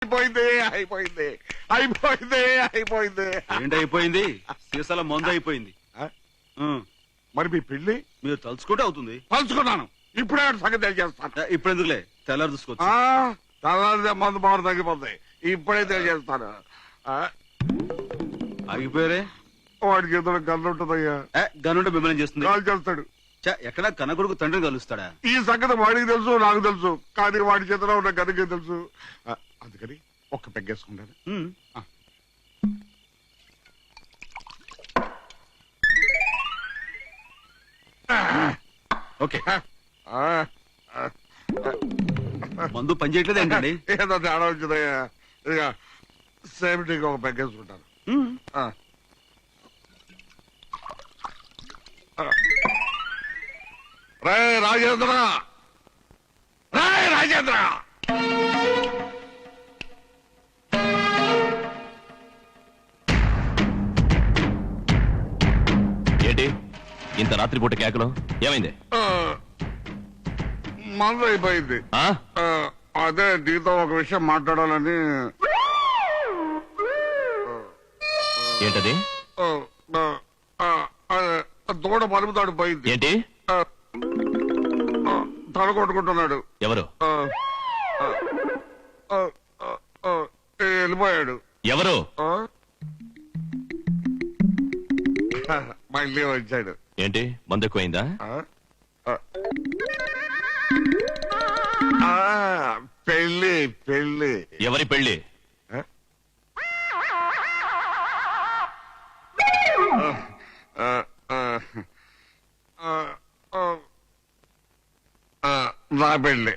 అయిపోయింది అయిపోయింది అయిపోయింది అయిపోయింది. ఏంటైపోయింది? సీసాల మందు అయిపోయింది. మరి మీ పెళ్లి మీరు తలుచుకుంటే అవుతుంది. తలుచుకున్నాను. ఇప్పుడే సంగతి తెలియజేస్తాను. ఇప్పుడు ఎందుకులే, తెల్లారు చూసుకోవచ్చు. తెల్లారితే మందు బాగా తగ్గిపోతాయి. ఇప్పుడే తెలియజేస్తాను. ఆగిపోయారే? వాడికి ఏదో గన్ను ఉంటుందయ్యా. గనుంటే మిమ్మల్ని చేస్తుంది. కాల్ చేస్తాడు. ఎక్కడ కన్న కొడుకు తండ్రిని కలుస్తాడా? ఈ సంగతి వాడికి తెలుసు, నాకు తెలుసు. కానీ వాడి చేతిలో ఉన్న గనుకే తెలుసు. అందుకని ఒక్క పెగ్గేసుకుంటాను. ఓకే. మందు పని చేయట్లేదు ఏంటండి? ఏదో తేడా వచ్చిందయ్యా. ఇక సేఫ్టీకి ఒక పెగ్గేసుకుంటాను. రే రాజేంద్ర, రే రాజేంద్ర, ఏంటి ఇంత రాత్రిపూట కేకలు? ఏమైంది? మందు అయిపోయింది. అదే నీతో ఒక విషయం మాట్లాడాలని. ఏంటది? దూడ మరుపుతాడు పోయింది. ఏంటి? తల కొట్టుకుంటున్నాడు. ఎవరు? వెళ్ళిపోయాడు. ఎవరు? మళ్ళీ వచ్చాడు. ఏంటి మందు ఎక్కువైందా? పెళ్ళి పెళ్ళి. ఎవరి పెళ్లి? నా పెళ్ళి.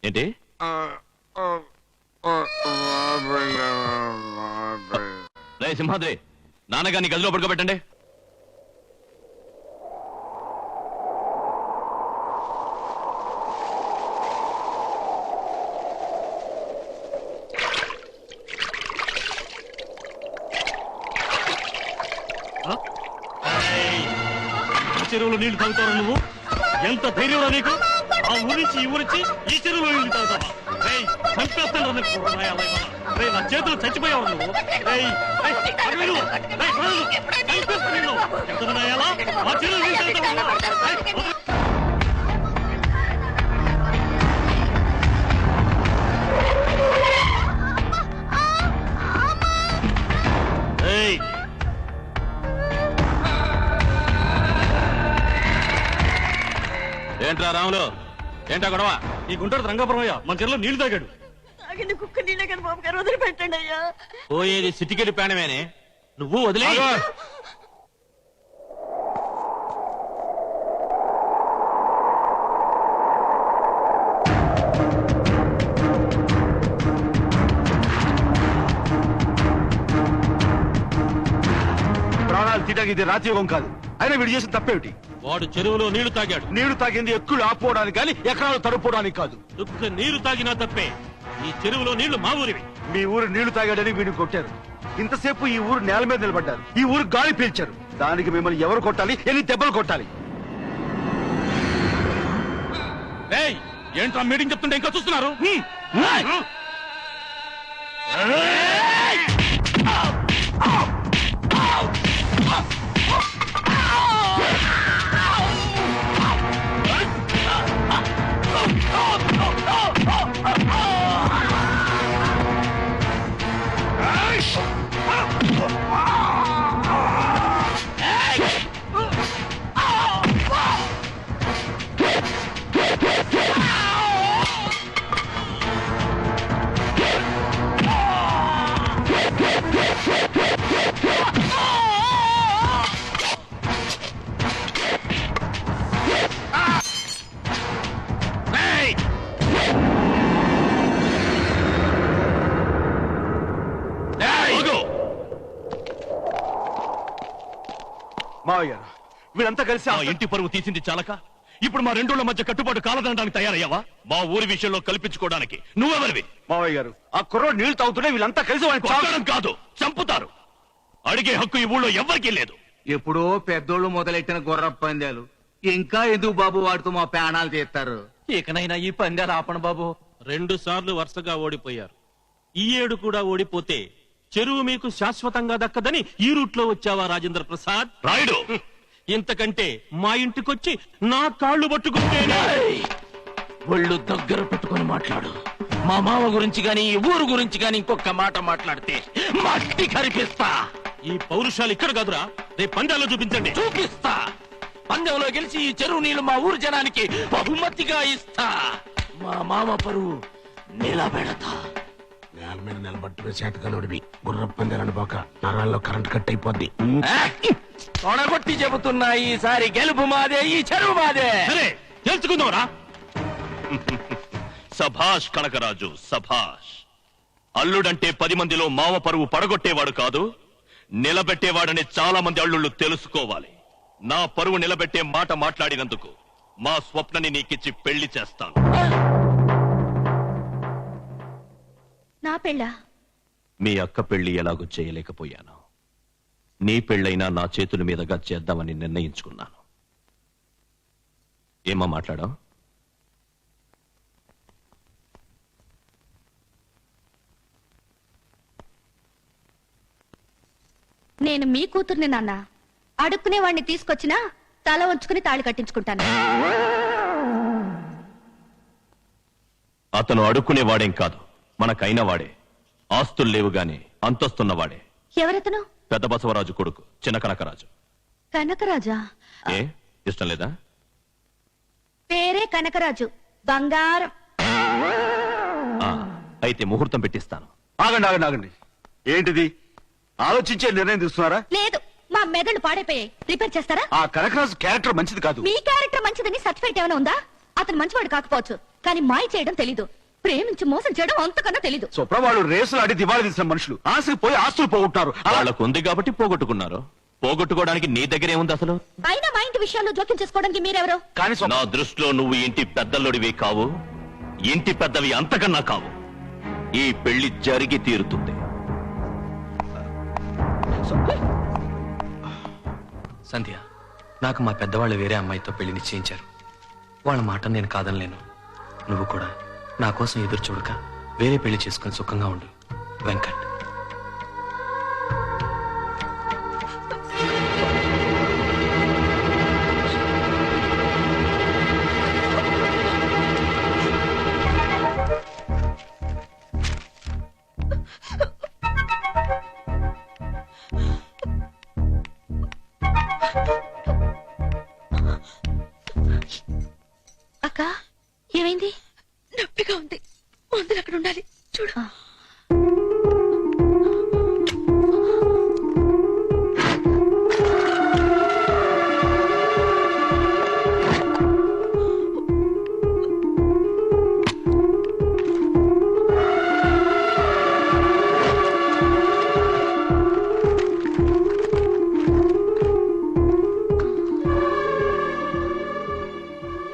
ఏంటి? రే సింహాద్రి, నాన్నగారిని గదిలో పడుకోబెట్టండి. చెరువులో నీళ్లు తాగుతావు నువ్వు? ఎంత ధైర్యం నీకు? ఆ ఊరించి ఈ ఊరించి ఈ చెరువులో నీళ్లు తాగుతావా? చంపేస్తాను. నా చేతులు చచ్చిపోయావు నువ్వు. ఆ చెరువు నీళ్లు తాగుతావా? ఏంట్రా రాములు, ఏంటా గొడవ? ఈ గుంటూరు రంగాపురమయ్య మన చెరువులో నీళ్లు తాగాడు. కుక్క నీళ్ళ కానీ బాబు గారు వదిలిపెట్టండి అయ్యా. పోయేది సిటికెళ్ళి ప్రాణమేనే, నువ్వు వదిలే. ప్రాణాలు తీయడానికి ఇది రాజ్యోగం కాదు. అయినా వీడు చేసిన తప్పేమిటి? వాడు చెరువులో నీళ్లు తాగాడు. నీళ్లు తాగింది ఎక్కులు ఆపుకోవడానికి కానీ ఎకరాలు తడుపుకోవడానికి కాదు. దుఃఖ నీరు తాగినా తప్పే. ఈ చెరువులో నీళ్లు మా ఊరివి. మీ ఊరు నీళ్లు తాగాడని వీడిని కొట్టారు. ఇంతసేపు ఈ ఊరు నేల మీద నిలబడ్డారు. ఈ ఊరు గాలి పీల్చారు. దానికి మిమ్మల్ని ఎవరు కొట్టాలి? ఎన్ని దెబ్బలు కొట్టాలి? ఏంట్రా మీటింగ్ చెప్తుంటే ఇంకా చూస్తున్నారు? మావయ్య వీళ్ళంతా కలిసి ఆ ఇంటి పరువు తీసింది చాలక ఇప్పుడు మా రెండోళ్ల మధ్య కట్టుబాటు కాలదనడానికి తయారయ్యావా? మా ఊరి విషయంలో కల్పించుకోవడానికి నువ్వెవరివి? మావయ్య గారు, ఆ కుర్రోడు నీళ్లు తాగుతుంటే వీళ్ళంతా కలిసి కొట్టడం కాదు, చంపుతారు. అడిగే హక్కు ఈ ఊళ్ళో ఎవ్వరికీ లేదు. ఎప్పుడో పెద్దోళ్ళు మొదలెట్టిన గుర్ర పందాలు ఇంకా ఎందుకు బాబు వాడుతూ మా ప్రాణాలు తీస్తారు? ఇకనైనా ఈ పందాలు ఆపణ బాబు. 2 సార్లు వరుసగా ఓడిపోయారు. ఈ ఏడు కూడా ఓడిపోతే చెరువు మీకు శాశ్వతంగా దక్కదని ఈ రూట్లో వచ్చావా రాజేంద్ర ప్రసాద్? రాయుడు, ఇంతకంటే మా ఇంటికొచ్చి నా కాళ్ళు పట్టుకుంటేనే. ఒళ్ళు దగ్గర పెట్టుకుని మాట్లాడు. మా మామ గురించి గాని ఈ ఊరు గురించి గాని ఇంకొక మాట మాట్లాడితే మట్టి కరిపిస్తా. ఈ పౌరుషాలు ఇక్కడ కాదురా, రేపు పందాల్లో చూపించండి. చూపిస్తా. పందెంలో గెలిచి ఈ చెరువు నీళ్లు మా ఊరు జనానికి బహుమతిగా ఇస్తా. మా మామ పరువు నిలబెడతా. నేల మీద నిలబట్టుకుని చేతకనుడివి గుర్ర పందేలని పోక నరాల్లో కరెంట్ కట్ అయిపోద్ది. తొడగొట్టి చెబుతున్నా, ఈసారి గెలుపు మాదే, ఈ చెరువు మాదే. సరే తెలుసుకుందాంరా. సభాష్ కనకరాజు, సభాష్. అల్లుడంటే 10 మందిలో మామ పరువు పడగొట్టేవాడు కాదు, నిలబెట్టేవాడని చాలా మంది అల్లుళ్ళు తెలుసుకోవాలి. నా పరువు నిలబెట్టే మాట మాట్లాడినందుకు మా స్వప్నని నీకిచ్చి పెళ్లి చేస్తాను. నా పెళ్ళ మీ అక్క పెళ్లి ఎలాగో చేయలేకపోయాను. నీ పెళ్ళైనా నా చేతుల మీదుగా చేద్దామని నిర్ణయించుకున్నాను. ఏమా మాట్లాడావు? నేను మీ కూతుర్ని నాన్న. అడుక్కునే వాడిని తీసుకొచ్చినా తల వంచుకుని తాళి కట్టించుకుంటాను. అతను అడుక్కునేవాడేం కాదు, మనకైన వాడే. ఆస్తులు లేవు గాని అంతస్తున్నవాడే. ఎవరతను? పెద్ద బసవరాజు కొడుకు, చిన్న కనకరాజు. కనకరాజా? ఏ ఇష్టం లేదా? పేరే కనకరాజు, బంగారం. ఆ, అయితే ముహూర్తం పెట్టిస్తాను. ఆగండి ఆగండి ఆగండి. ఏంటిది? ఆలోచించే నిర్ణయం తీసుకున్నారా? లేదు, మా మెదడు పాడైపోయాయి. రిపేర్ చేస్తారా? ఆ కనకరాజు క్యారెక్టర్ మంచిది కాదు. మీ క్యారెక్టర్ మంచిదని సర్టిఫికేట్ ఏమైనా ఉందా? అతను మంచివాడు కాకపోవచ్చు, కానీ మాయ చేయడం తెలీదు. ప్రేమించి మోసం చేయడం అంతకన్నా తెలీదు. సుప్ర వాళ్ళు రేసులు ఆడి దివాళి తీసిన మనుషులు. ఆశకు పోయి ఆస్తులు పోగొట్టారు. వాళ్ళకు ఉంది కాబట్టి పోగొట్టుకున్నారు. పోగొట్టుకోవడానికి నీ దగ్గర ఏముంది అసలు? అయినా మా ఇంటి విషయాల్లో జోక్యం చేసుకోవడానికి మీరెవరు? కానీ నా దృష్టిలో నువ్వు ఇంటి పెద్దల్లుడివి కావు, ఇంటి పెద్దవి అంతకన్నా కావు. ఈ పెళ్లి జరిగి తీరుతుంది. సంధ్య, నాకు మా పెద్దవాళ్ళు వేరే అమ్మాయితో పెళ్లి నిశ్చయించారు. వాళ్ళ మాట నేను కాదనలేను. నువ్వు కూడా నా కోసం ఎదురు చూడక వేరే పెళ్లి చేసుకుని సుఖంగా ఉండు. వెంకట్. అక్క, ఏమైంది? నొప్పిగా ఉంది, మందులు అక్కడ ఉండాలి, చూడు.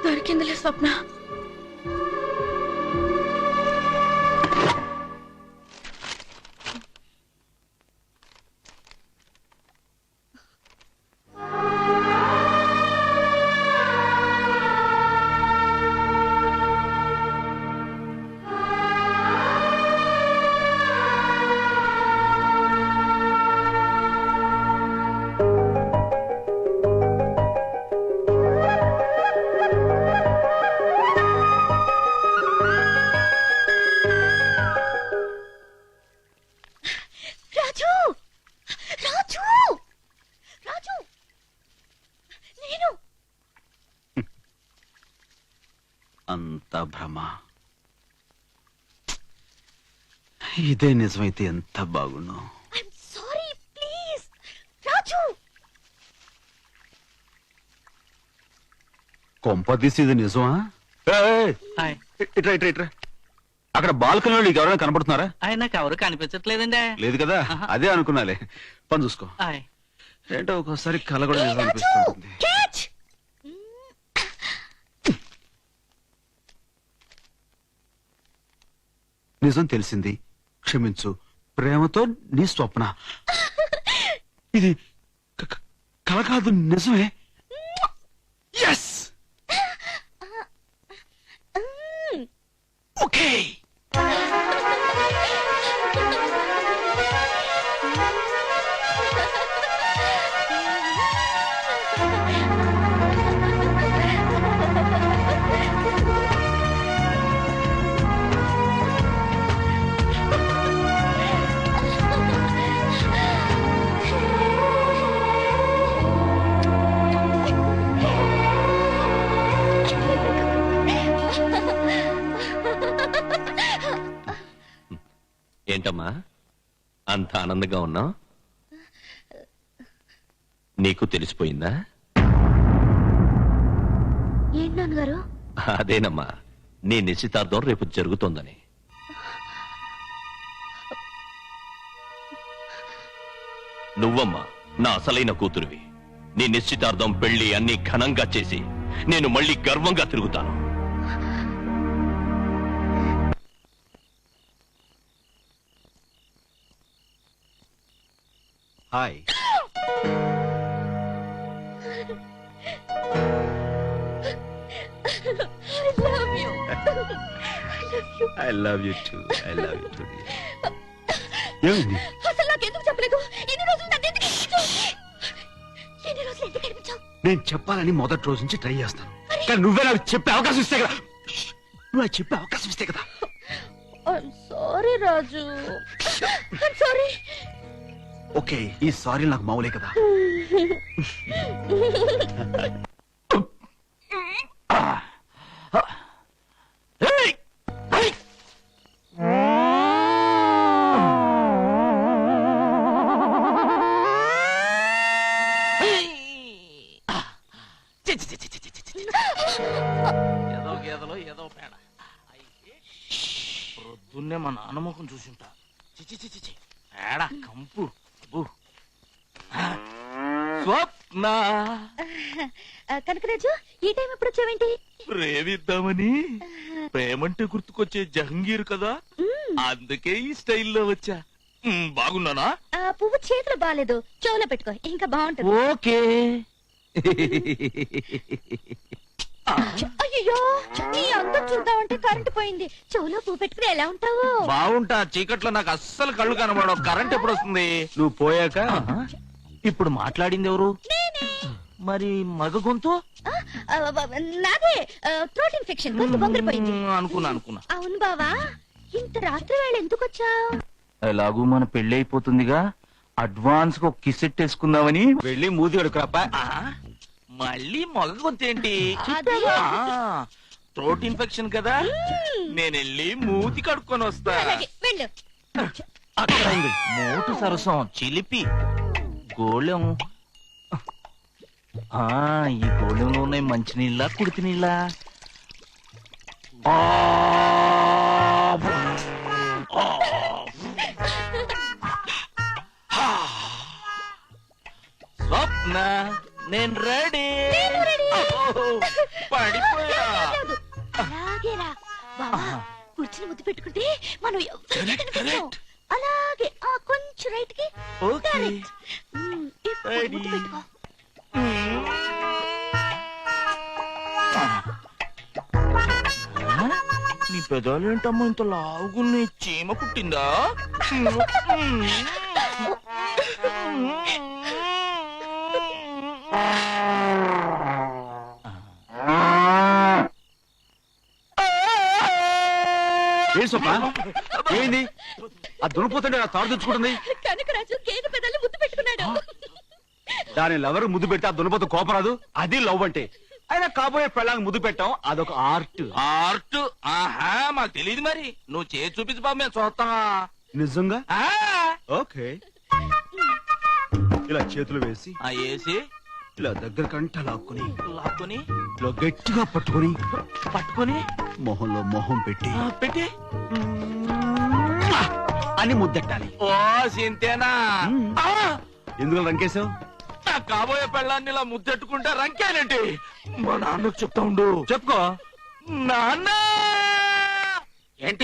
దొరికిందిలే స్వప్న. రాజు, రాజు, రాజు, నేను. అంత భ్రమ. ఇదే నిజమైతే ఎంత బాగున్నావు. I'm sorry, please. రాజు, కొంపదీసి ఇది నిజమా? ఇట్రా ఇట్రా ఇట్రా. అక్కడ బాల్కనీలో నీకు ఎవరైనా కనపడుతున్నారా? నాకు ఎవరు కనిపించట్లేదండి. లేదు కదా, అదే అనుకున్నాలే. పని చూసుకో. ఏంటో ఒక్కోసారి కళ కూడా నిజం అనిపిస్తుంటుంది. క్యాచ్. నిజం తెలిసింది, క్షమించు. ప్రేమతో నీ స్వప్న. ఇది కళ కాదు, నిజమే. ఎస్. ఓకే. ఏంటమ్మా అంత ఆనందంగా ఉన్నావు? నీకు తెలిసిపోయిందా? ఏంటి నాన్నగారు? అదేనమ్మా, నీ నిశ్చితార్థం రేపు జరుగుతోందని. నువ్వమ్మా నా అసలైన కూతురివి. నీ నిశ్చితార్థం, పెళ్లి అన్ని ఘనంగా చేసి నేను మళ్ళీ గర్వంగా తిరుగుతాను. Hi. I love you two. I love you two. ఏమైంది? అసలు నాకెందుకు చెప్పలేదు? ఎన్ని రోజులు నన్ను ఎందుకు ఏడిపించావు? ఎన్ని రోజులు ఎందుకు ఏడిపించావు? నేను చెప్పాలని మొదటి రోజు నుంచి ట్రై చేస్తాను, కానీ నువ్వే నాకు చెప్పే అవకాశం ఇస్తే కదా. నువ్వు నాకు చెప్పే అవకాశం ఇస్తే కదా. సారీ రాజు, సారీ. ఓకే, ఈ సారీ నాకు మామూలే కదా. ఏదో గేదలో ఏదో పేడ. పొద్దున్నే మా నాన్న ముఖం చూసుంటా. చిచి పేడ కంపు. స్వప్న, కనకరాజు, ఈ టైం ఎప్పుడు వచ్చావేంటి? ప్రేమిద్దామని. ప్రేమంటే గుర్తుకొచ్చే జహంగీర్ కదా, అందుకే ఈ స్టైల్లో వచ్చా. బాగున్నానా? పువ్వు చేతులు బాగాలేదు, చెవులో పెట్టుకో, ఇంకా బాగుంటుంది. ఓకే. అయ్యో, నీ అందం చూద్దామంటే కరెంట్ పోయింది. చెవులో పువ్వు పెట్టుకుని ఎలా ఉంటావు? బాగుంటా. చీకట్లో నాకు అస్సలు కళ్ళు కనబడవు. కరెంట్ ఎప్పుడు వస్తుంది? నువ్వు పోయాక. ఇప్పుడు మాట్లాడింది ఎవరు? మరి మగ గొంతు? నాదే. థ్రోట్ ఇన్ఫెక్షన్, గొంతు బొంగిరిపోయింది. అనుకున్నా. అవును బావా, ఇంత రాత్రి వేళ ఎందుకు వచ్చావు? ఎలాగూ మన పెళ్లి అయిపోతుందిగా, అడ్వాన్స్ గా కిసెట్ వేసుకుందామని. వెళ్ళి మూతి కడుకురాపా. మళ్ళీ మగ గొంతు ఏంటి? థ్రోట్ ఇన్ఫెక్షన్ కదా, నేను వెళ్ళి మూతి కడుక్కొని వస్తా. అలాగే, వెళ్ళు. మోటు సరసం, చిలిపి, గోళం. ఈ గోళంలో ఉన్నాయి మంచినీళ్ళ, కుడితి నీళ్ళ? స్వప్న, నేను రెడీ. పడిపోయా. అలాగేరా బావా, కూర్చుని ముద్దు పెట్టుకుంటే మనం ఎవరికి కనిపించాం. అలాగే కొంచెం రైట్ కి. ఓకే. ఇప్పుడు ముద్దు పెట్టుకో. నీ పెదాలు ఏంటమ్మా ఇంత లావుగున్న? చీమ కుట్టిందా? ఏం స్వప్న, ఏంది? ఆ దునిపోతుంటే నా తాడు తెచ్చుకుంటుంది. కనకరాజు గేదె పెదాలు ముద్దు పెట్టుకున్నాడు. దాని లవర్ ముద్దు పెట్టి ఆ దునిపోతు కోపరాదు. అది లవ్ అంటే. అయినా కాబోయే పెళ్ళాంగి ముద్దు పెట్టాం, అదొక ఆర్ట్. ఆర్ట్? ఆహా, మాకు తెలియదు. మరి నువ్వు చేసి చూపించు బాబు, మేము చూస్తాం. నిజంగా? ఓకే. ఇలా చేతులు వేసి వేసి ఇలా దగ్గర కంట లాక్కుని ఇలా గట్టిగా పట్టుకొని మొహంలో మొహం పెట్టి అని ముద్దెట్టాలి. ఓ సింతేనా? ఎందుకు రంకేశావు? కాబోయే పెళ్ళాన్ని ఇలా ముద్దెట్టుకుంటా రంకేనంటే మా నాన్నకు చెప్తా ఉండు. చెప్పుకో. నాన్న